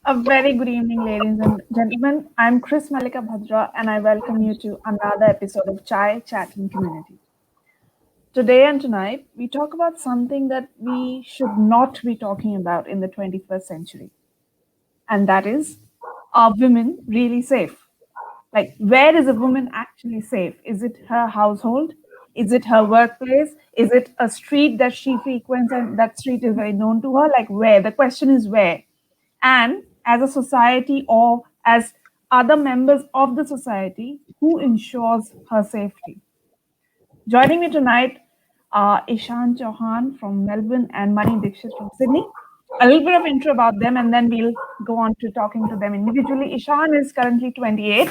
A very good evening, ladies and gentlemen. I'm Mallika Bhadra, and I welcome you to another episode of Chai Chat and Community. Today and tonight, we talk about something that we should not be talking about in the 21st century, and that is, are women really safe? Like, where is a woman actually safe? Is it her household? Is it her workplace? Is it a street that she frequents and that street is very known to her? Like, where? The question is where. And as a society or as other members of the society, who ensures her safety? Joining me tonight are Ishan Chauhan from Melbourne and Mani Dixit from Sydney. A little bit of intro about them, and then we'll go on to talking to them individually. Ishan is currently 28.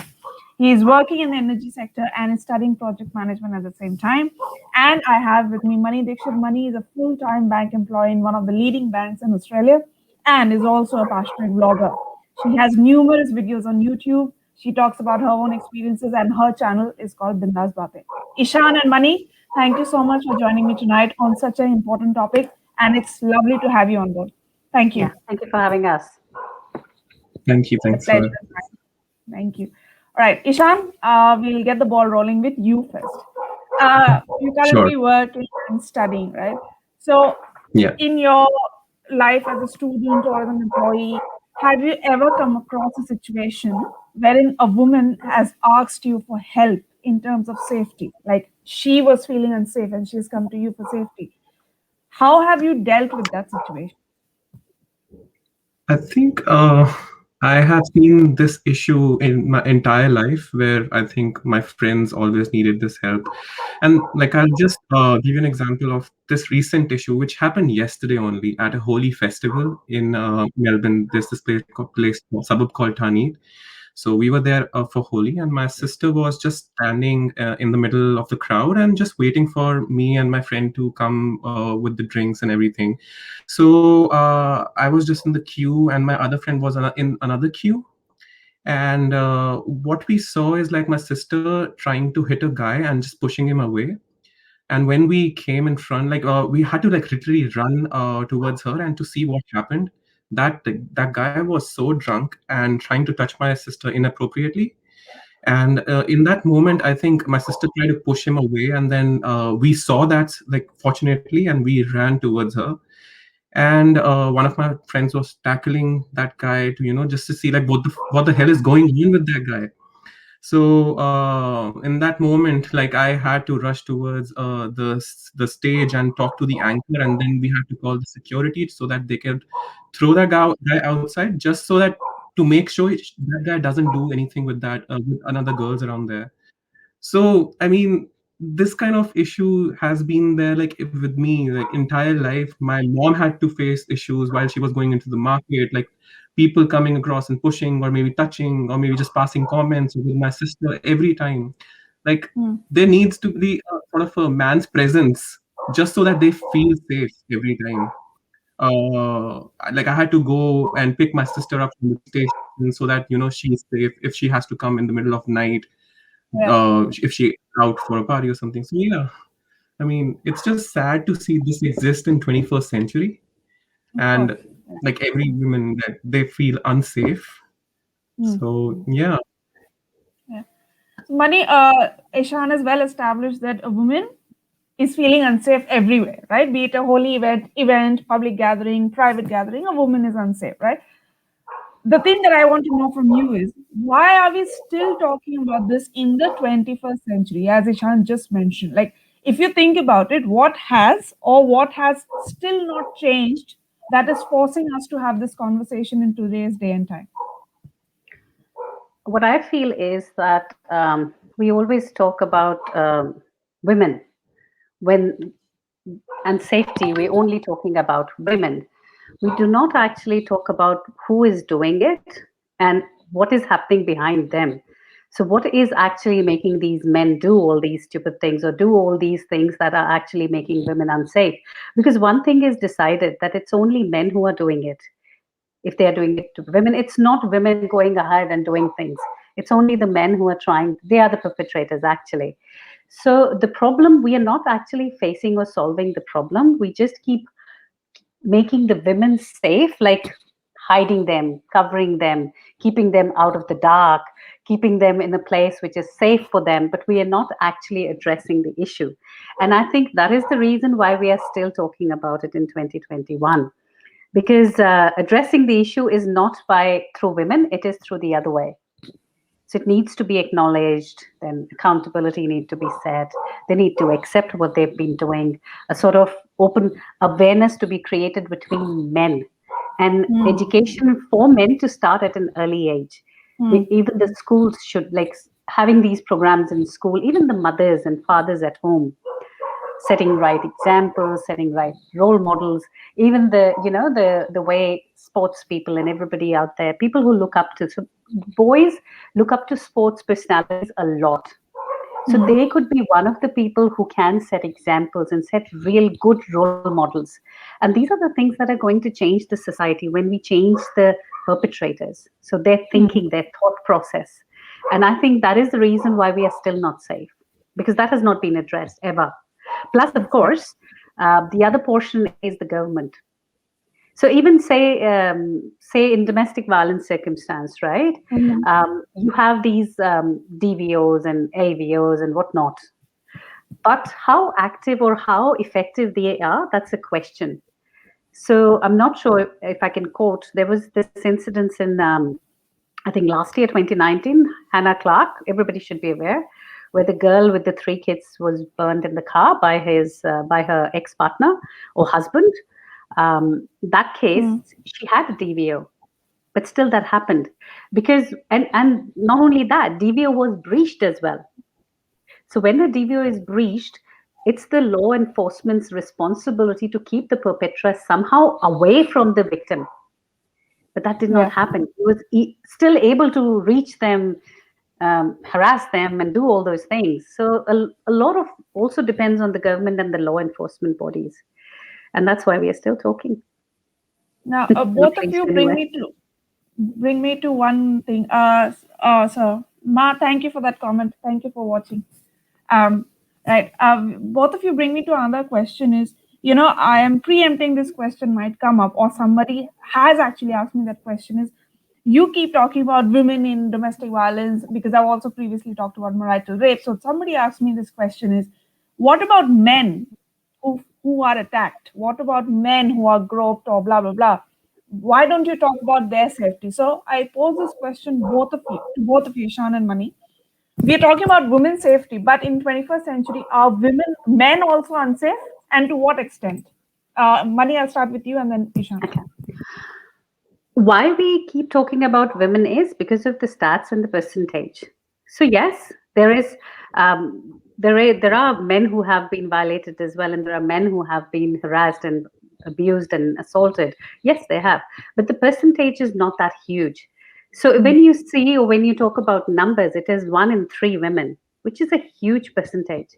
He is working in the energy sector and is studying project management at the same time. And I have with me Mani Dixit. Mani is a full-time bank employee in one of the leading banks in Australia and is also a passionate blogger. She has numerous videos on YouTube. She talks about her own experiences, and her channel is called Bindas Bate. Ishan and Mani, thank you so much for joining me tonight on such an important topic, and it's lovely to have you on board. Thank you. Yeah, thank you for having us. Thank you. A Thanks pleasure. for Thank you. All right, Ishan, we'll get the ball rolling with you first. You currently sure. work and studying, right? So, Yeah. in your life as a student or as an employee, have you ever come across a situation wherein a woman has asked you for help in terms of safety? Like she was feeling unsafe and she's come to you for safety. How have you dealt with that situation? I think I have seen this issue in my entire life where I think my friends always needed this help. And like I'll just give you an example of this recent issue, which happened yesterday only at a holy festival in Melbourne. There's this suburb called Tani. So we were there for Holi, and my sister was just standing in the middle of the crowd and just waiting for me and my friend to come with the drinks and everything. So I was just in the queue, and my other friend was in another queue. And what we saw is like my sister trying to hit a guy and just pushing him away. And when we came in front, like we had to like literally run towards her and to see what happened. That guy was so drunk and trying to touch my sister inappropriately. And in that moment, I think my sister tried to push him away, and then we saw that, like, fortunately, and we ran towards her. And one of my friends was tackling that guy to, just to see like what the hell is going on with that guy. So in that moment, like I had to rush towards the stage and talk to the anchor, and then we had to call the security so that they could throw that guy outside, just so that to make sure that guy doesn't do anything with that with another girls around there. So, I mean, this kind of issue has been there like with me like entire life. My mom had to face issues while she was going into the market, like people coming across and pushing or maybe touching or maybe just passing comments with my sister every time. Like Hmm. there needs to be a, sort of a man's presence just so that they feel safe every time. Like I had to go and pick my sister up from the station so that she's safe if she has to come in the middle of night, Yeah, if she out for a party or something. So yeah, I mean, it's just sad to see this exist in 21st century, of course. and like every woman that they feel unsafe. Hmm. So yeah, Yeah. So, Mani, Ishan is well established that a woman is feeling unsafe everywhere, right? Be it a holy event, public gathering, private gathering, a woman is unsafe, right? The thing that I want to know from you is why are we still talking about this in the 21st century, as Ishan just mentioned? Like, if you think about it, what has or what has still not changed that is forcing us to have this conversation in today's day and time? What I feel is that we always talk about women when and safety. We're only talking about women. We do not actually talk about who is doing it and what is happening behind them. So, what is actually making these men do all these stupid things or do all these things that are actually making women unsafe? Because one thing is decided that it's only men who are doing it. If they are doing it to women, it's not women going ahead and doing things. It's only the men who are trying, they are the perpetrators actually. So, the problem, we are not actually facing or solving the problem. We just keep making the women safe. Like, hiding them, covering them, keeping them out of the dark, keeping them in a place which is safe for them, but we are not actually addressing the issue. And I think that is the reason why we are still talking about it in 2021, because addressing the issue is not by through women, it is through the other way. So it needs to be acknowledged, then accountability need to be set. They need to accept what they've been doing, a sort of open awareness to be created between men, and Mm. education for men to start at an early age. Mm. Even the schools should like having these programs in school, even the mothers and fathers at home, setting right examples, setting right role models, even the way sports people and everybody out there, people who look up to, so boys look up to sports personalities a lot. So Mm. they could be one of the people who can set examples and set real good role models. And these are the things that are going to change the society when we change the perpetrators. So their Mm. thinking, their thought process. And I think that is the reason why we are still not safe, because that has not been addressed ever. Plus, of Exactly. course, the other portion is the government. So even say in domestic violence circumstance, right? Mm. You have these DVOs and AVOs and whatnot, but how active or how effective they are, that's a question. So I'm not sure if I can quote. There was this incident in, I think last year, 2019, Hannah Clark. Everybody should be aware, where the girl with the three kids was burned in the car by her ex partner or husband. That case, Mm. she had a DVO, but still that happened because and not only that, DVO was breached as well. So when a DVO is breached, it's the law enforcement's responsibility to keep the perpetrator somehow away from the victim. But that did not Yeah. happen. He was still able to reach them, harass them, and do all those things. So a lot of also depends on the government and the law enforcement bodies, and that's why we are still talking. Now, Not both of reached you anywhere. bring me to one thing. So Ma, thank you for that comment. Thank you for watching. Um, right. Both of you bring me to another question. Is, I am preempting this question might come up, or somebody has actually asked me that question. Is, you keep talking about women in domestic violence because I've also previously talked about marital rape. So somebody asked me this question: is, what about men who are attacked? What about men who are groped or blah blah blah? Why don't you talk about their safety? So I pose this question both of you, Ishan and Mani. We are talking about women's safety, but in 21st century, are men also unsafe, and to what extent? Mani, I'll start with you, and then Ishan. Okay. Why we keep talking about women is because of the stats and the percentage. So yes, there are men who have been violated as well, and there are men who have been harassed and abused and assaulted. Yes, they have, but the percentage is not that huge. So Mm. when you see or when you talk about numbers, it is 1 in 3 women, which is a huge percentage.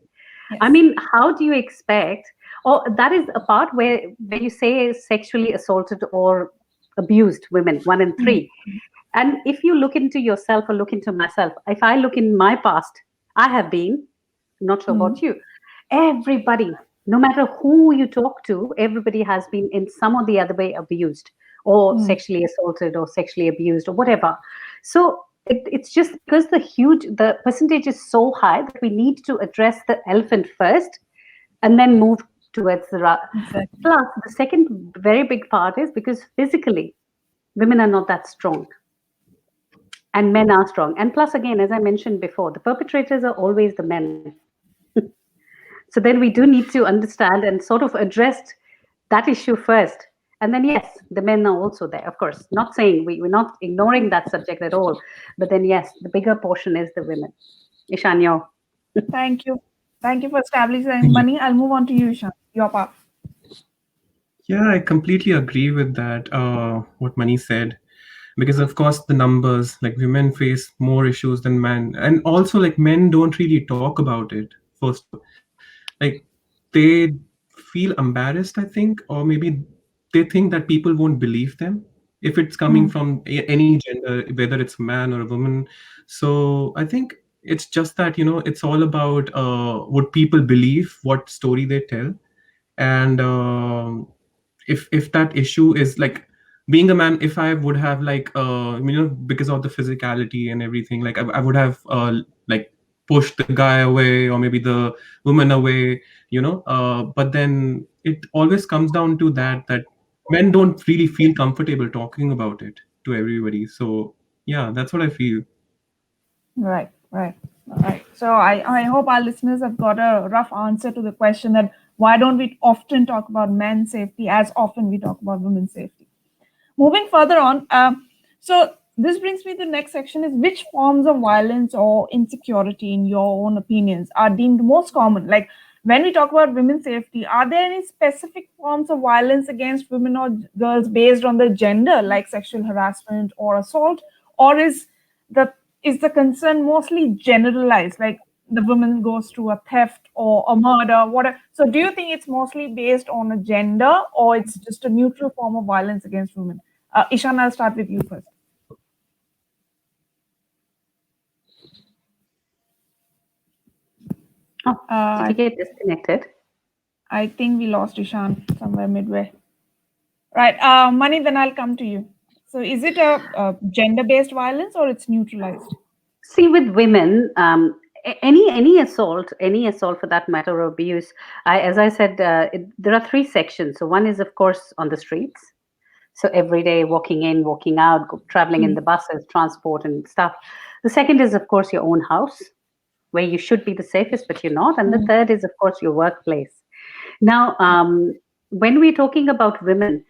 I Yes. mean, how do you expect? Or that is a part where you say sexually assaulted or abused women, 1 in 3. And if you look into yourself or look into myself, if I look in my past, I have been, not sure Mm. about you, everybody, no matter who you talk to, everybody has been in some or the other way abused or Mm. sexually assaulted or sexually abused or whatever. So it's just because the percentage is so high that we need to address the elephant first and then move towards the Exactly. plus the second very big part is because physically women are not that strong and men are strong. And plus, again, as I mentioned before, the perpetrators are always the men. So then we do need to understand and sort of address that issue first. And then, yes, the men are also there, of course. Not saying we're not ignoring that subject at all. But then, yes, the bigger portion is the women. Ishanyo. Thank you. Thank you for establishing Mani. I'll move on to you, Ishan. Your part. Yeah, I completely agree with that, what Mani said. Because, of course, the numbers, like women face more issues than men. And also, like, men don't really talk about it, first of all. Like, they feel embarrassed, I think, or maybe they think that people won't believe them if it's coming Mm. from any gender, whether it's a man or a woman. So I think it's just that, it's all about what people believe, what story they tell. And if that issue is like being a man, if I would have like because of the physicality and everything, like I would have like pushed the guy away, or maybe the woman away, but then it always comes down to that men don't really feel comfortable talking about it to everybody. So yeah, that's what I feel. Right, right, right. So I hope our listeners have got a rough answer to the question that why don't we often talk about men's safety as often we talk about women's safety. Moving further on, so this brings me to the next section is which forms of violence or insecurity, in your own opinions, are deemed most common? Like when we talk about women's safety, are there any specific forms of violence against women or girls based on their gender, like sexual harassment or assault, or the is the concern mostly generalized, like the woman goes through a theft or a murder, whatever? So, do you think it's mostly based on a gender, or it's just a neutral form of violence against women? Ishan, I'll start with you first. Oh, did you get disconnected? I think we lost Ishan somewhere midway. Right, Mani, then I'll come to you. So, is it a gender-based violence or it's neutralized? See, with women, any assault for that matter, or abuse. As I said, there are three sections. So one is, of course, on the streets. So every day, walking in, walking out, traveling in the buses, transport, and stuff. The second is, of course, your own house, where you should be the safest, but you're not. And the third is, of course, your workplace. Now, when we're talking about women,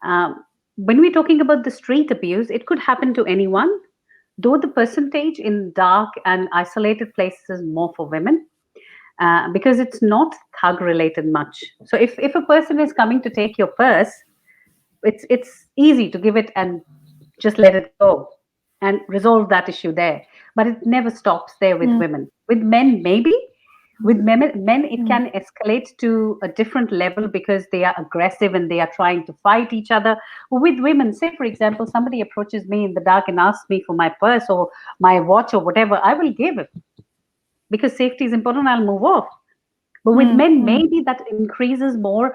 um, when we're talking about the street abuse, it could happen to anyone, though the percentage in dark and isolated places is more for women, because it's not thug related much. So if a person is coming to take your purse, it's easy to give it and just let it go and resolve that issue there. But it never stops there with women. With men, maybe. With men, it can escalate to a different level because they are aggressive and they are trying to fight each other. With women, say for example, somebody approaches me in the dark and asks me for my purse or my watch or whatever, I will give it because safety is important. I'll move off. But with men, maybe that increases more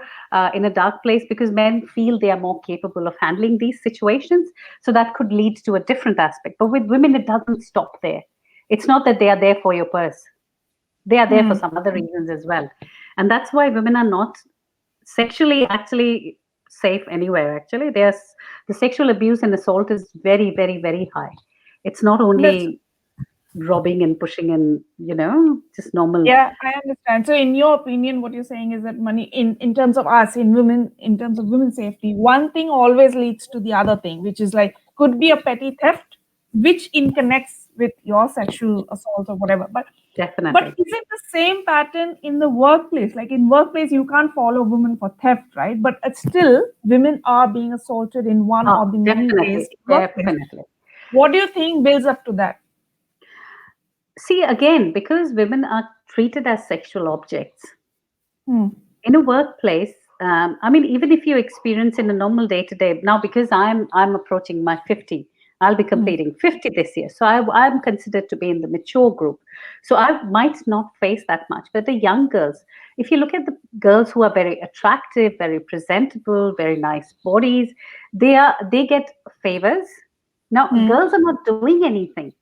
in a dark place because men feel they are more capable of handling these situations. So that could lead to a different aspect. But with women, it doesn't stop there. It's not that they are there for your purse, they are there for some other reasons as well. And that's why women are not sexually actually safe anywhere. Actually, the sexual abuse and assault is very, very, very high. It's not That's only robbing and pushing and just normal. Yeah, I understand. So, in your opinion, what you're saying is that money in terms of us in women, in terms of women's safety, one thing always leads to the other thing, which is like could be a petty theft, which in connects with your sexual assault or whatever. But Definitely. is it the same pattern in the workplace? Like in workplace, you can't follow women for theft, right? But it's still women are being assaulted in one Oh, or the many ways definitely, in workplace. definitely. What do you think builds up to that? See, again, because women are treated as sexual objects Hmm. in a workplace. I mean, even if you experience in a normal day to day now, because I'm approaching my 50, I'll be Hmm. completing 50 this year, so I'm considered to be in the mature group. So I might not face that much. But the young girls, if you look at the girls who are very attractive, very presentable, very nice bodies, they get favors. Now, Hmm. girls are not doing anything.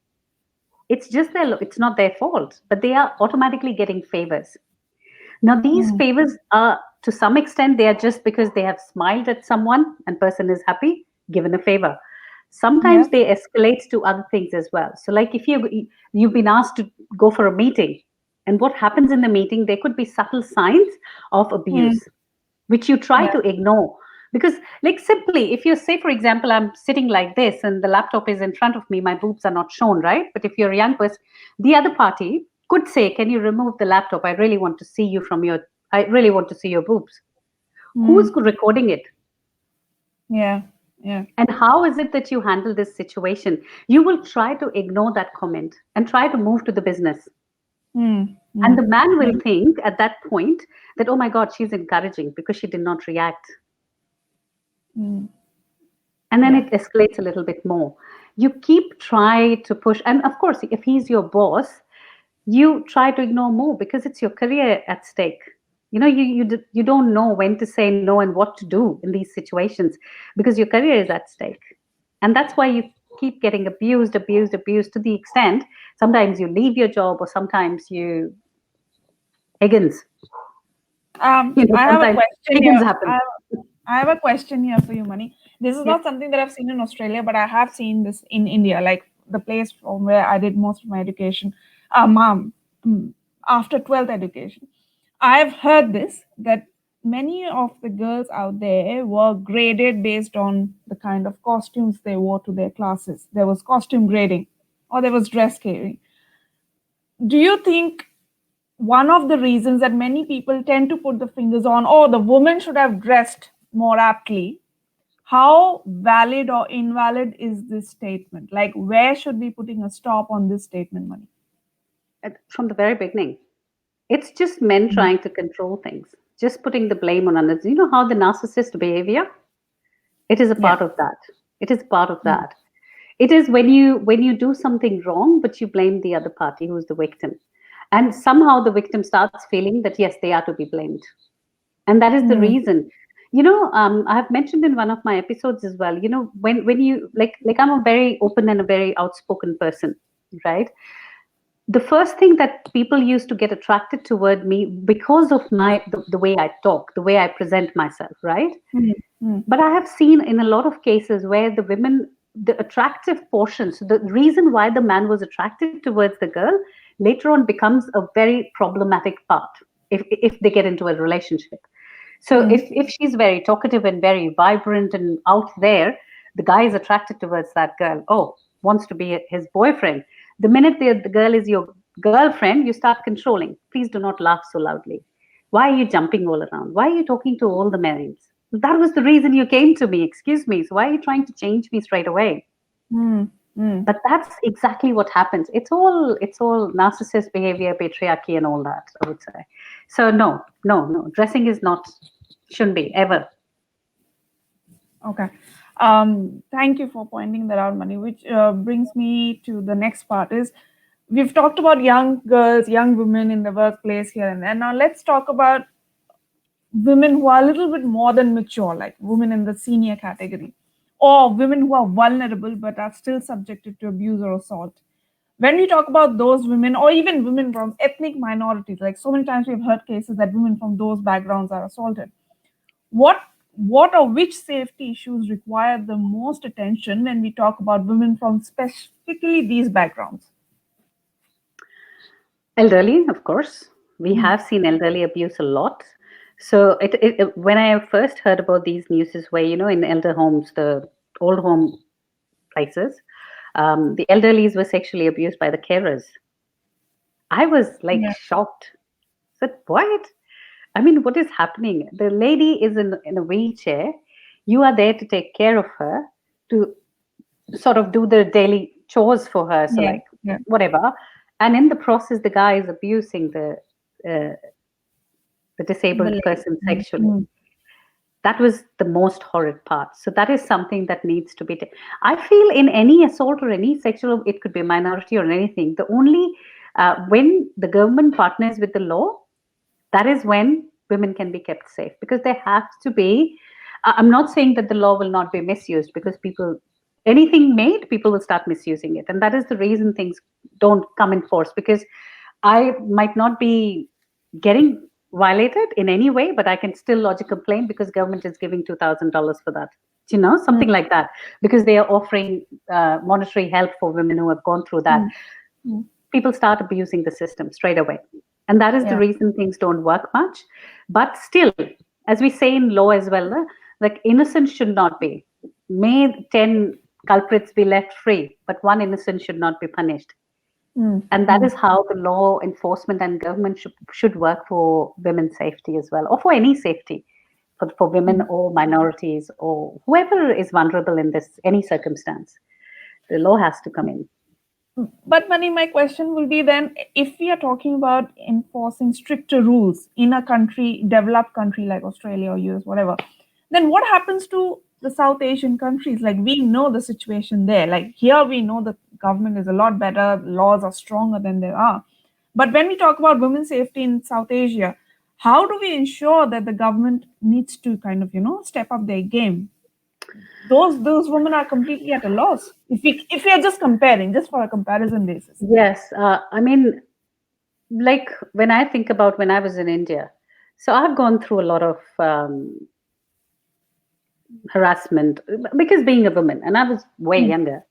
It's not their fault, but they are automatically getting favors. Now these Hmm. favors are, to some extent, they are just because they have smiled at someone and person is happy, given a favor. Yeah. Sometimes they escalate to other things as well. So like if you've been asked to go for a meeting, and what happens in the meeting, there could be subtle signs of Hmm. abuse which you try Yeah. to ignore. Because, like, simply, if you say, for example, I'm sitting like this and the laptop is in front of me, my boobs are not shown, right? But if you're a young person, the other party could say, can you remove the laptop? I really want to see I really want to see your boobs. Hmm. Who's recording it? Yeah. Yeah. And how is it that you handle this situation? You will try to ignore that comment and try to move to the business. Hmm. And Hmm. the man will Hmm. think at that point that, oh my God, she's encouraging because she did not react. Hmm. And then Yeah. it escalates a little bit more. You keep try to push, and of course if he's your boss, you try to ignore more because it's your career at stake. You don't know when to say no and what to do in these situations because your career is at stake. And that's why you keep getting abused to the extent sometimes you leave your job, or sometimes you Higgins. I have a Sometimes question Higgins here. happen. I have a question here for you, Mani. This is Yeah. not something that I've seen in Australia, but I have seen this in India, like the place from where I did most of my education. Mom, after 12th education, I've heard this that many of the girls out there were graded based on the kind of costumes they wore to their classes. There was costume grading, or there was dress coding. Do you think one of the reasons that many people tend to put the fingers on, oh, the woman should have dressed more aptly, how valid or invalid is this statement? Like, where should be putting a stop on this statement, Mani? From the very beginning, it's just men trying to control things, just putting the blame on others. You know how the narcissist behavior, it is a Yeah. part of that. It is part of that. It is when you do something wrong but you blame the other party who's the victim, and somehow the victim starts feeling that yes, they are to be blamed. And that is the Mm. reason. I have mentioned in one of my episodes as well, when you like I'm a very open and a very outspoken person, right? The first thing that people used to get attracted toward me because of the way I talk, the way I present myself, right? Mm. Mm. But I have seen in a lot of cases where the women, the attractive portions, the reason why the man was attracted towards the girl later on becomes a very problematic part if they get into a relationship. So Mm. if she's very talkative and very vibrant and out there, the guy is attracted towards that girl. Oh, wants to be his boyfriend. The minute the girl is your girlfriend, you start controlling. Please do not laugh so loudly. Why are you jumping all around? Why are you talking to all the men? That was the reason you came to me. Excuse me. So why are you trying to change me straight away? Mm. Mm. But that's exactly what happens. It's all narcissist behavior, patriarchy, and all that, I would say. So no, no, no. Dressing is not, shouldn't be ever. Okay. Thank you for pointing that out, Mani, which brings me to the next part is we've talked about young girls, young women in the workplace here and there. Now let's talk about women who are a little bit more than mature, like women in the senior category, or women who are vulnerable but are still subjected to abuse or assault. When we talk about those women, or even women from ethnic minorities, like so many times we've heard cases that women from those backgrounds are assaulted. What what or which safety issues require the most attention when we talk about women from specifically these backgrounds? Elderly, of course. We Mm. have seen elderly abuse a lot. So when I first heard about these news is where, in elder homes, the old home places, the elderlies were sexually abused by the carers. I was like Yeah. shocked. Said, what? I mean, what is happening? The lady is in a wheelchair. You are there to take care of her, to sort of do the daily chores for her. So, Yeah. like, Yeah. whatever. And in the process, the guy is abusing uh, the The disabled lady. person Mm. sexually. Mm. That was the most horrid part. So that is something that needs to be. I feel in any assault or any sexual, it could be a minority or anything. The only when the government partners with the law, that is when women can be kept safe because they have to be. I'm not saying that the law will not be misused because anything made, people will start misusing it, and that is the reason things don't come in force because I might not be getting violated in any way, but I can still lodge a complaint because government is giving $2,000 for that. Mm. Something like that, because they are offering monetary help for women who have gone through that. Mm. Mm. People start abusing the system straight away. And that is the Yeah. reason things don't work much. But still, as we say in law as well, like innocent should not be. May 10 culprits be left free, but one innocent should not be punished. Mm. And that Mm. is how the law enforcement and government should work for women's safety as well, or for any safety for women Mm. or minorities or whoever is vulnerable in this any circumstance. The law has to come in. But Mani, my question will be then, if we are talking about enforcing stricter rules in a country, developed country like Australia or US, whatever, then what happens to the South Asian countries? Like we know the situation there. Like here we know the government is a lot better, laws are stronger than they are. But when we talk about women's safety in South Asia, how do we ensure that the government needs to kind of, step up their game? Those women are completely at a loss. If we are just comparing, just for a comparison basis. Yes, I mean, like when I think about when I was in India, so I've gone through a lot of harassment because being a woman, and I was way Hmm. younger.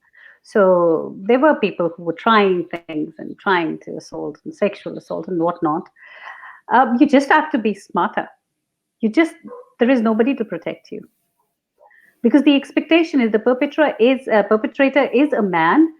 So there were people who were trying things and trying to assault and sexual assault and whatnot. You just have to be smarter. There is nobody to protect you because the expectation is the perpetrator is a man,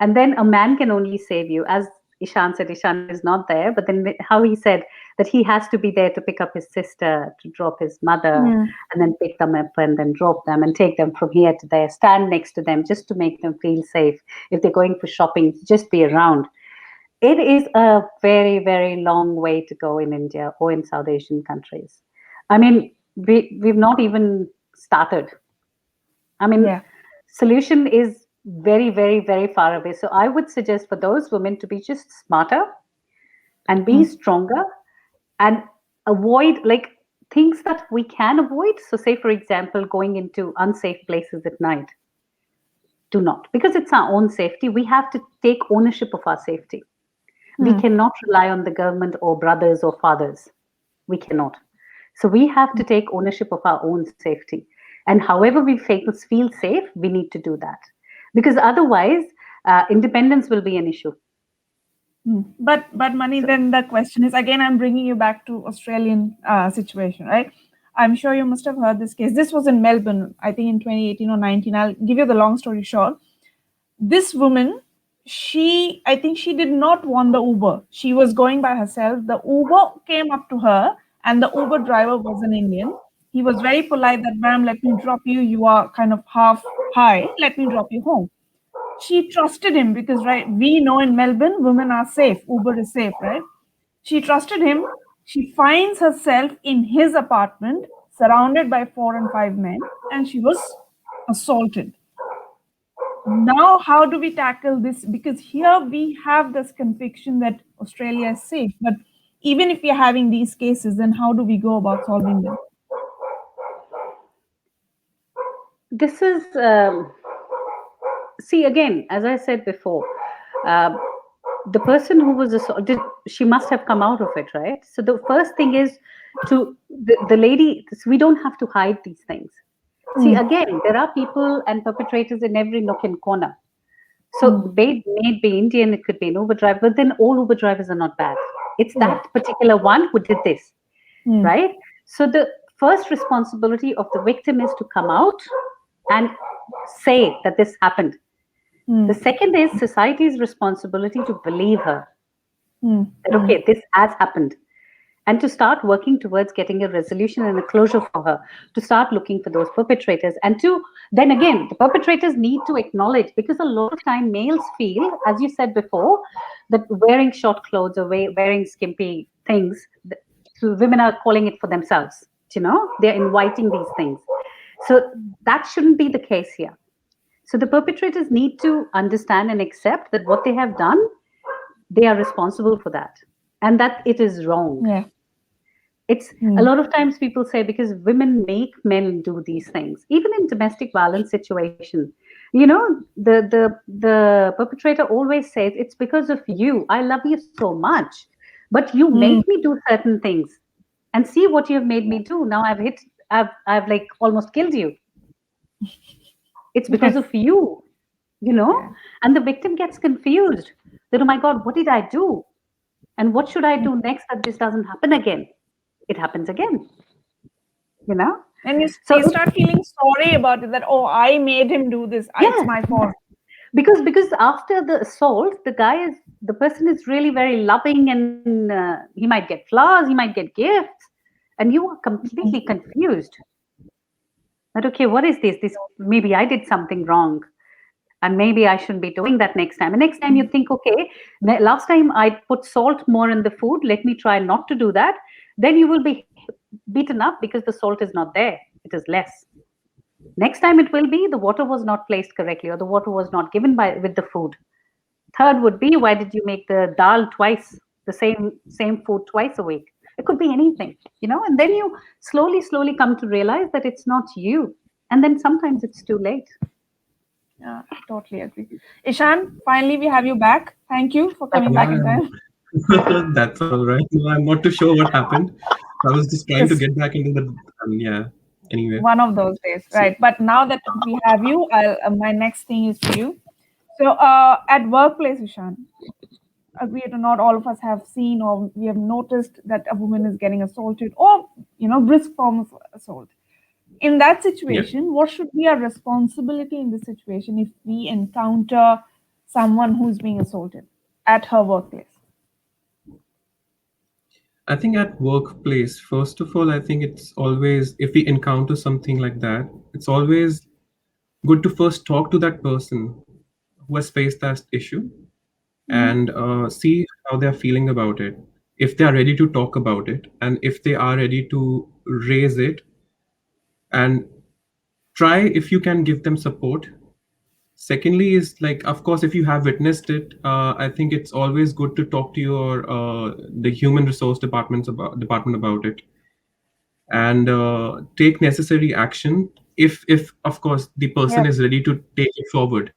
and then a man can only save you. As Ishan said, Ishan is not there, but then how he said that he has to be there to pick up his sister, to drop his mother, Hmm. and then pick them up and then drop them and take them from here to there, stand next to them just to make them feel safe. If they're going for shopping, just be around. It is a very, very long way to go in India or in South Asian countries. I mean, we've not even started. I mean, Yeah. solution is very, very, very far away. So I would suggest for those women to be just smarter and be Hmm. stronger and avoid like things that we can avoid. So, say for example, going into unsafe places at night. Do not, because it's our own safety. We have to take ownership of our safety. We Hmm. cannot rely on the government or brothers or fathers. We cannot. So we have to take ownership of our own safety. And however we feel safe, we need to do that. Because otherwise, independence will be an issue. But Mani, So, then the question is again, I'm bringing you back to Australian situation, right? I'm sure you must have heard this case. This was in Melbourne, I think in 2018 or 19. I'll give you the long story short. This woman, I think she did not want the Uber. She was going by herself. The Uber came up to her, and the Uber driver was an Indian. He was very polite that, ma'am, let me drop you. You are kind of half high. Let me drop you home. She trusted him because, right, we know in Melbourne, women are safe. Uber is safe, right? She trusted him. She finds herself in his apartment, surrounded by 4 and 5 men, and she was assaulted. Now, how do we tackle this? Because here we have this conviction that Australia is safe, but even if we are having these cases, then how do we go about solving them? this is, see, again, as I said before, uh, the person who was assaulted, she must have come out of it, right? So the first thing is the lady, we don't have to hide these things. See, Mm, again, there are people and perpetrators in every nook and corner. So mm, may be Indian, it could be an Uber driver, but then all Uber drivers are not bad. It's correct. that particular one who did this, Mm, right? So the first responsibility of the victim is to come out and say that this happened. The mm, second is society's responsibility to believe her mm, that, mm, okay, this has happened. And to start working towards getting a resolution and a closure for her, to start looking for those perpetrators. And to, then again, the perpetrators need to acknowledge, because a lot of time males feel, as you said before, that wearing short clothes or wearing skimpy things, so women are calling it for themselves. They're inviting these things. So that shouldn't be the case here. So the perpetrators need to understand and accept that what they have done, they are responsible for that, and that it is wrong. yeah. It's a Mm, lot of times people say because women make men do these things, even in domestic violence situation. The perpetrator always says it's because of you. I love you so much, but you mm, make me do certain things, and see what you have made me do. Now I've like almost killed you. It's because yes. of you, you know. Yeah. And the victim gets confused that, oh my God, what did I do? And what should I do next that this doesn't happen again? It happens again, you know? And So you start feeling sorry about it that, oh, I made him do this. It's yes, my fault. because after the assault, the person is really very loving, and he might get flowers, he might get gifts, and you are completely Mm, confused. That, okay, what is this? This, maybe I did something wrong, and maybe I shouldn't be doing that next time. And next time you think, okay, last time I put salt more in the food, let me try not to do that. Then you will be beaten up because the salt is not there, it is less. Next time it will be the water was not placed correctly, or the water was not given by with the food. Third would be, why did you make the dal twice, the same food twice a week, It could be anything, and then you slowly come to realize that it's not you. And then sometimes it's too late. Yeah, totally agree. Ishan, finally we have you back. Thank you for coming back in time. Yeah, that's all right. No, I'm not too sure what happened. I was just trying to Just get back into the yeah. Anyway, one of those days, so right? But now that we have you, my next thing is for you. So, at workplace, Ishan, agree or not, all of us have seen or we have noticed that a woman is getting assaulted or, brisk form of assault. In that yeah. situation, what should be our responsibility in this situation if we encounter someone who's being assaulted at her workplace? I think at workplace, first of all, I think it's always if we encounter something like that, it's always good to first talk to that person who has faced that issue Mm, and see how they're feeling about it. If they are ready to talk about it, and if they are ready to raise it, and try if you can give them support. Secondly is like, of course, if you have witnessed it, I think it's always good to talk to your the human resource department about it, and take necessary action if of course the person yep. is ready to take it forward.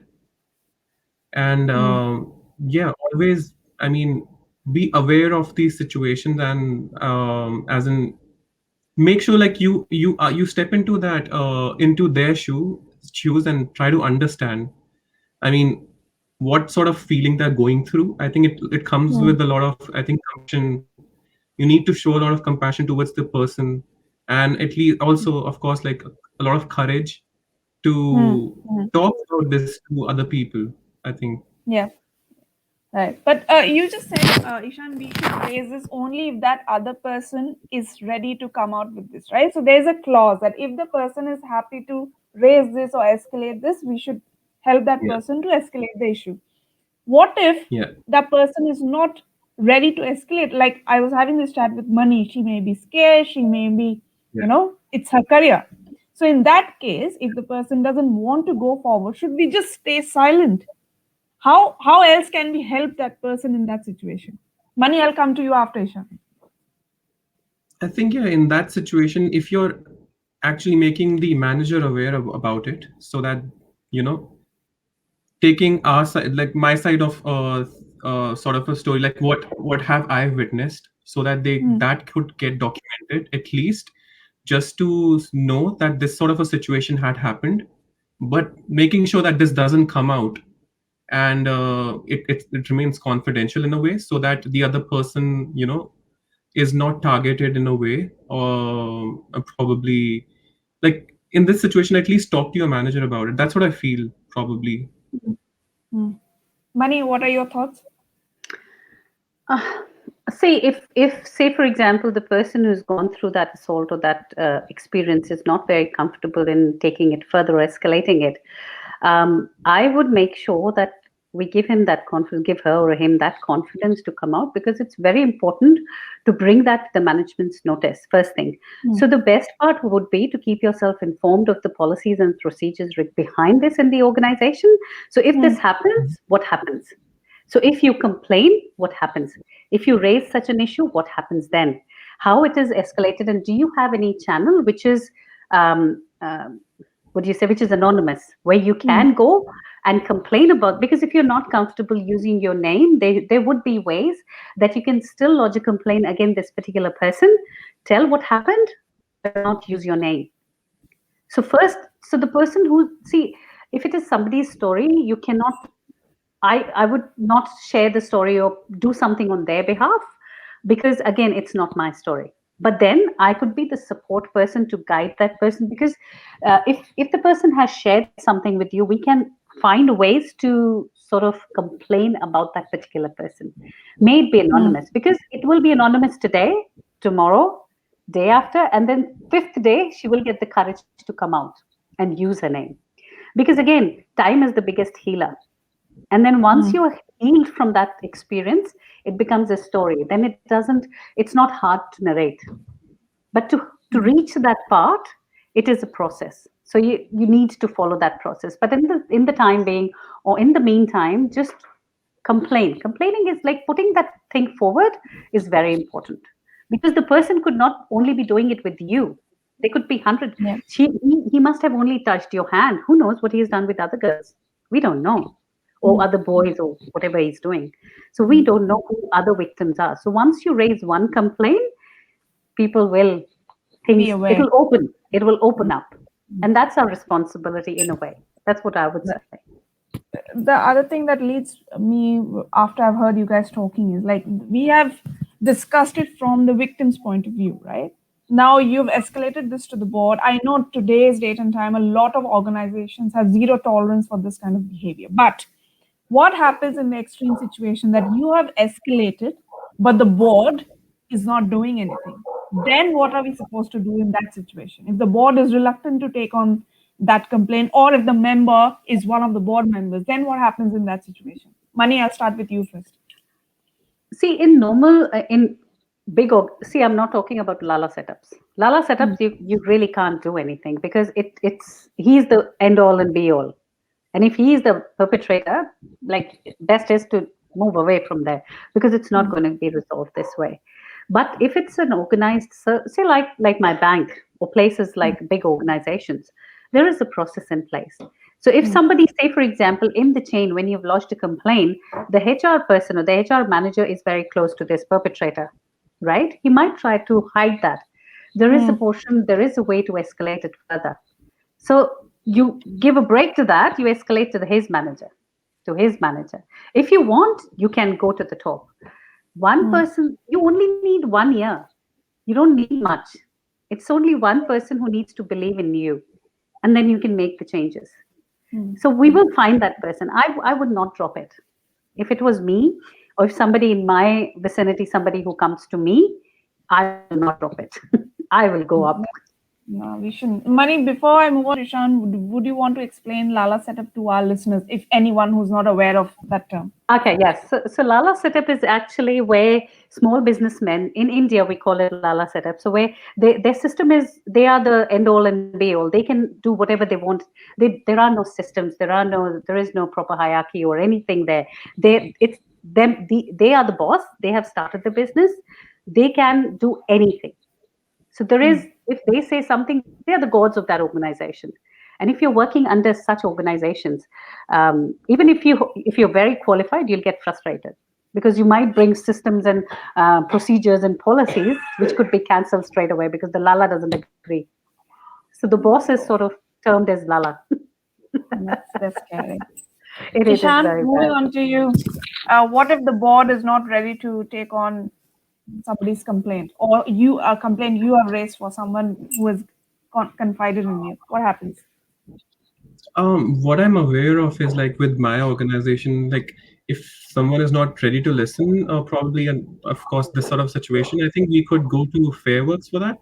And Mm, yeah, always, I mean, be aware of these situations, and as in make sure like you step into that into their shoes and try to understand, I mean, what sort of feeling they're going through. I think it comes mm, with a lot of, I think, compassion. You need to show a lot of compassion towards the person, and at least also, of course, like a lot of courage mm, to mm. talk about this to other people, I think. Yeah. Right. But you just said, Ishan, we should raise this only if that other person is ready to come out with this, right? So there's a clause that if the person is happy to raise this or escalate this, we should help that Yeah, person to escalate the issue. What if yeah, that person is not ready to escalate? Like I was having this chat with Money, she may be scared, she may be, yeah. it's her career. So in that case, if the person doesn't want to go forward, should we just stay silent? How else can we help that person in that situation? Money, I'll come to you after, Ishan. I think, yeah, in that situation, if you're actually making the manager aware about it, so that, you know, taking our side, like my side of sort of a story, like what have I witnessed, so that they Hmm. that could get documented at least, just to know that this sort of a situation had happened, but making sure that this doesn't come out, and it remains confidential in a way, so that the other person, is not targeted in a way, or probably, like in this situation, at least talk to your manager about it. That's what I feel, probably. Hmm. Hmm. Money, what are your thoughts? Uh, See, if say for example, the person who's gone through that assault or that experience is not very comfortable in taking it further or escalating it, I would make sure that we give him that confidence, give her or him that confidence to come out, because it's very important to bring that to the management's notice first thing. Hmm. So the best part would be to keep yourself informed of the policies and procedures behind this in the organization. So if Hmm. this happens, what happens? So if you complain, what happens? If you raise such an issue, what happens then? How it is escalated, and do you have any channel which is, um, um, what do you say, which is anonymous, where you Hmm. can go and complain about? Because if you're not comfortable using your name, there would be ways that you can still lodge a complaint against this particular person, tell what happened, but not use your name. So first, so the person who, see, if it is somebody's story, you cannot, I would not share the story or do something on their behalf, because again, it's not my story. But then I could be the support person to guide that person, because if the person has shared something with you, we can find ways to sort of complain about that particular person. May it be Hmm. anonymous, because it will be anonymous today, tomorrow, day after, and then fifth day she will get the courage to come out and use her name. Because again, time is the biggest healer. And then once Hmm. you're healed from that experience, it becomes a story. Then it's not hard to narrate. But to Hmm. reach that part, it is a process. So you need to follow that process. But in the time being, or in the meantime, just complain. Complaining is like putting that thing forward is very important. because the person could not only be doing it with you. They could be 100. Yeah. He must have only touched your hand. Who knows what he's done with other girls? We don't know. Or Mm. other boys or whatever he's doing. So we don't know who other victims are. So once you raise one complaint, people will Be things aware. it will open up. And that's our responsibility in a way. That's what I would say. The other thing that leads me after I've heard you guys talking is like we have discussed it from the victim's point of view, right? Now you've escalated this to the board. I know today's date and time, a lot of organizations have zero tolerance for this kind of behavior. But what happens in the extreme situation that you have escalated, but the board is not doing anything? Then what are we supposed to do in that situation? If the board is reluctant to take on that complaint, or if the member is one of the board members, then what happens in that situation? Mani, I'll start with you first. See, in normal, in see, I'm not talking about Lala setups. Lala Mm, setups, you really can't do anything because it's he's the end all and be all. And if he is the perpetrator, like best is to move away from there because it's not mm, going to be resolved this way. But if it's an organized, say like my bank or places mm, like big organizations, there is a process in place. So if mm, somebody, say for example, in the chain when you've lodged a complaint, the HR person or the HR manager is very close to this perpetrator, right? He might try to hide that. mm, There is a way to escalate it further. So you give a break to that, you escalate to his manager, to his manager. If you want, you can go to the top. One mm, person, you only need 1 year. You don't need much. It's only one person who needs to believe in you, and then you can make the changes. mm, So we will find that person. I would not drop it. If it was me, or if somebody in my vicinity, somebody who comes to me, I will not drop it. I will go up. mm. No, we shouldn't. Mani, before I move on, Ishan, would you want to explain Lala setup to our listeners, if anyone who's not aware of that term? Okay, yes. So Lala setup is actually where small businessmen in India, we call it Lala setup. So where their system is, they are the end all and be all. They can do whatever they want. There are no systems. There is no proper hierarchy or anything there. It's them. They are the boss. They have started the business. They can do anything. So there is, Mm, if they say something, they are the gods of that organization. And if you're working under such organizations, even if you're very qualified, you'll get frustrated because you might bring systems and procedures and policies which could be cancelled straight away because the Lala doesn't agree. So the boss is sort of termed as Lala. that's scary. It is Ishan, very moving bad. on to you. What if the board is not ready to take on somebody's complaint, or you a complaint you have raised for someone who has confided in you? What happens? What I'm aware of is like with my organization, like if someone is not ready to listen, probably, and of course, this sort of situation, I think we could go to Fairworks for that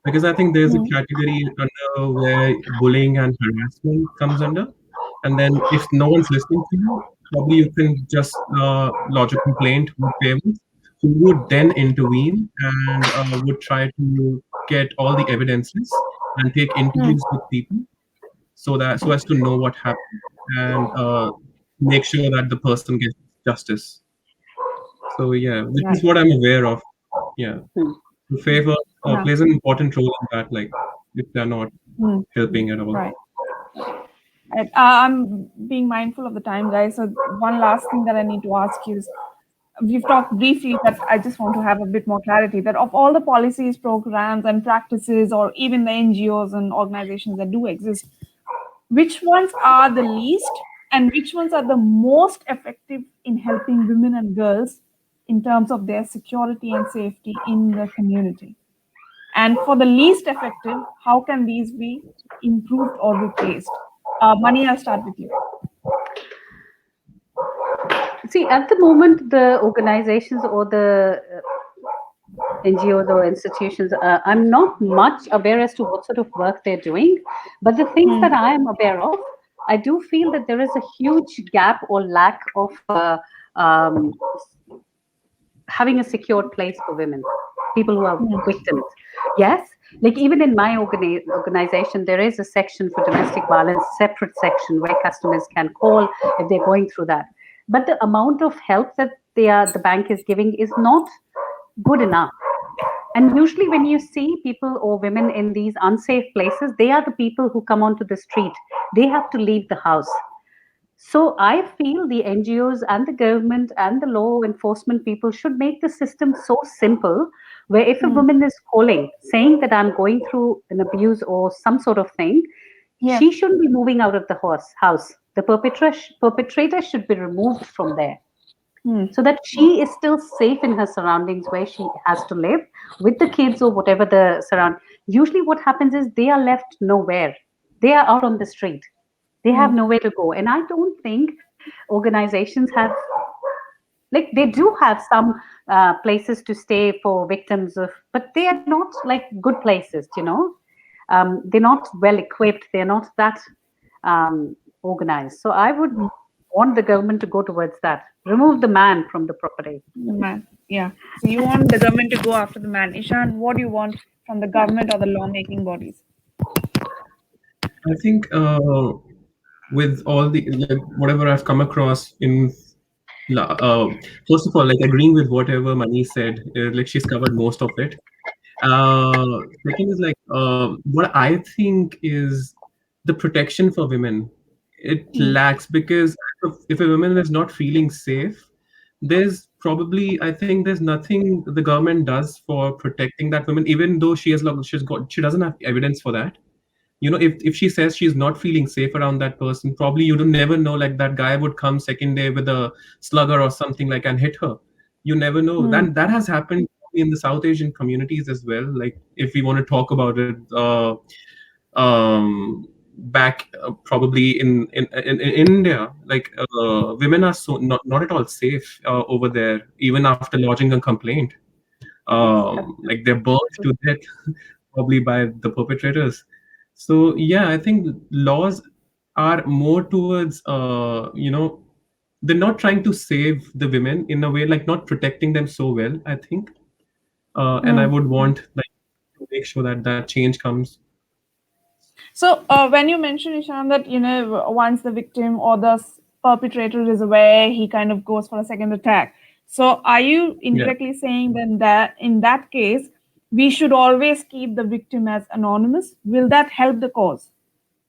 because I think there's a Mm, category under where bullying and harassment comes under, and then if no one's listening to you, probably you can just lodge a complaint with Fairworks, who would then intervene and would try to get all the evidences and take mm, interviews with people so as to know what happened and make sure that the person gets justice. So yeah, this is right. what I'm aware of. Yeah, Hmm. the favor Yeah. plays an important role in that. Like if they're not Mm, helping at all. right. Right. I'm being mindful of the time, guys. So one last thing that I need to ask you is, we've talked briefly, but I just want to have a bit more clarity that of all the policies, programs, and practices, or even the NGOs and organizations that do exist, which ones are the least and which ones are the most effective in helping women and girls in terms of their security and safety in the community? And for the least effective, how can these be improved or replaced? Mani, I'll start with you. See, at the moment, the organizations or the NGOs or institutions, I'm not much aware as to what sort of work they're doing. But the things Hmm. that I am aware of, I do feel that there is a huge gap or lack of um, having a secure place for women, people who are Hmm. victims. Yes, like even in my organization, there is a section for domestic violence, separate section where customers can call if they're going through that. But the amount of help that the bank is giving is not good enough. And usually, when you see people or women in these unsafe places, they are the people who come onto the street. They have to leave the house. So I feel the NGOs and the government and the law enforcement people should make the system so simple where if a Hmm. woman is calling saying that I'm going through an abuse or some sort of thing, Yeah. she shouldn't be moving out of the house. The perpetrator should be removed from there Hmm. so that she is still safe in her surroundings where she has to live with the kids or whatever the surround. Usually, what happens is they are left nowhere. They are out on the street. They Hmm. have nowhere to go, and I don't think organizations have like they do have some places to stay for victims of, but they are not like good places. They're not well equipped. They're not that organized. So I would Hmm. want the government to go towards that. Remove the man from the property. The man. Yeah. So you want the government to go after the man. Ishan, what do you want from the government or the lawmaking bodies? I think with all the like whatever I've come across in first of all, like agreeing with whatever Mani said, like she's covered most of it. Second is like what I think is the protection for women. It Hmm. lacks because if a woman is not feeling safe, there's probably I think there's nothing the government does for protecting that woman, even though she doesn't have evidence for that. If she says she's not feeling safe around that person, probably you don't never know, like that guy would come second day with a slugger or something like and hit her. You never know. Hmm. That has happened in the South Asian communities as well, like if we want to talk about it, back probably in India, like women are so not at all safe over there, even after lodging a complaint. Like they're burned to death probably by the perpetrators. So yeah, I think laws are more towards they're not trying to save the women in a way, like not protecting them so well, I think. And I Hmm. would want like to make sure that that change comes. So, when you mention Ishan that once the victim or the perpetrator is aware, he kind of goes for a second attack. So, are you Yeah, indirectly saying then that in that case we should always keep the victim as anonymous? Will that help the cause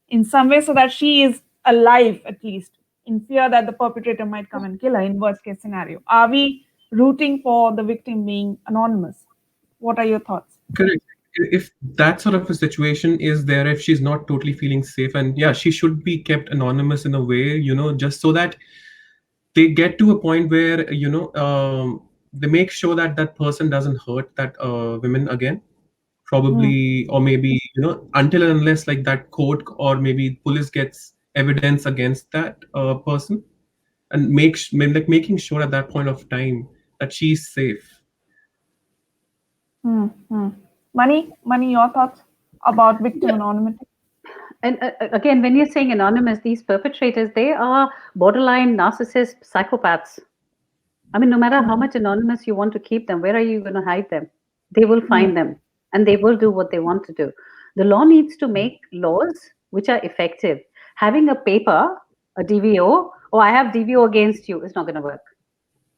in some way so that she is alive at least, in fear that the perpetrator might come and kill her in worst case scenario? Are we rooting for the victim being anonymous? What are your thoughts? correct. If that sort of a situation is there, if she's not totally feeling safe, and yeah, she should be kept anonymous in a way, just so that they get to a point where they make sure that that person doesn't hurt that women again, Hmm. probably, or maybe until and unless like that court or maybe police gets evidence against that person, and like making sure at that point of time that she's safe. Hmm. Hmm. Money, your thoughts about victim Yeah. anonymity? And again, when you're saying anonymous, these perpetrators, they are borderline narcissists, psychopaths. I mean, no matter how Hmm. much anonymous you want to keep them, where are you going to hide them? They will Hmm. find them and they will do what they want to do. The law needs to make laws which are effective. Having a paper, a DVO, or I have DVO against you is not going to work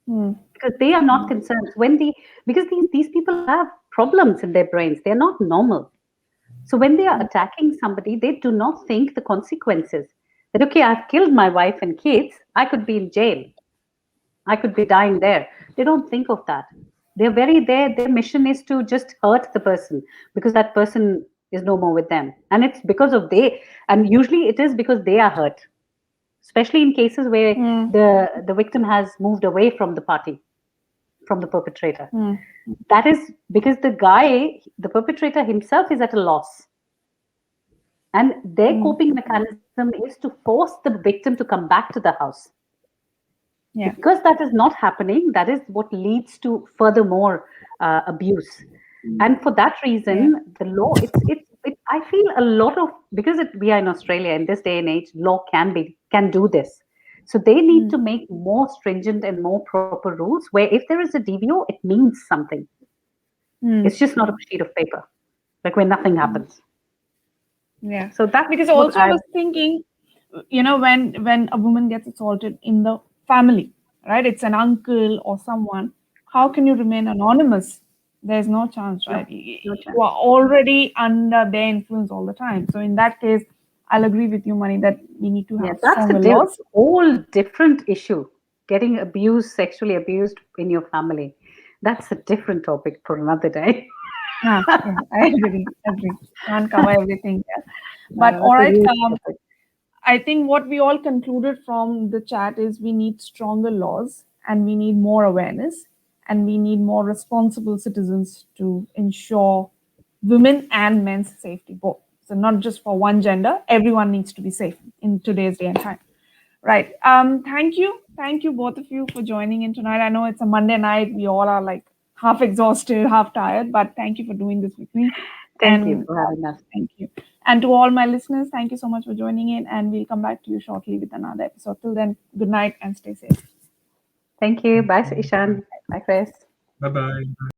Hmm. because they are not concerned. Because these people have problems in their brains, they're not normal. So when they are attacking somebody, they do not think the consequences. That okay, I've killed my wife and kids, I could be in jail. I could be dying there. They don't think of that. They're very there. Their mission is to just hurt the person because that person is no more with them. And it's because of and usually it is because they are hurt, especially in cases where Hmm. the victim has moved away from the party, from the perpetrator. Hmm. That is because the perpetrator himself is at a loss. And their Hmm. coping mechanism is to force the victim to come back to the house. Yeah. Because that is not happening, that is what leads to furthermore abuse. And for that Yeah. reason, the law, I feel a lot of, because we are in Australia in this day and age, law can do this. So they need Hmm. to make more stringent and more proper rules where if there is a DVO, it means something. Hmm. It's just not a sheet of paper, like where nothing happens. Yeah. So that's Because what also I I was thinking, when a woman gets assaulted in the family, right? It's an uncle or someone. How can you remain anonymous? There's no chance, No, right? no You chance. are already under their influence all the time. So in that case, I'll agree with you, Mani, that we need to Yeah, have that's a stronger laws. whole different issue. Getting abused, sexually abused in your family. That's a different topic for another day. Yeah, I agree. Can't cover everything here. But all That's a right, huge topic. I think what we all concluded from the chat is we need stronger laws and we need more awareness and we need more responsible citizens to ensure women and men's safety both. So not just for one gender, everyone needs to be safe in today's day and time. Right. Thank you. Thank you both of you for joining in tonight. I know it's a Monday night. We all are like half exhausted, half tired, but thank you for doing this with me. Thank you And for having us. thank you. And to all my listeners, thank you so much for joining in. And we'll come back to you shortly with another episode. Till then, good night and stay safe. Thank you. Bye, Ishan. Bye, Chris. Bye bye.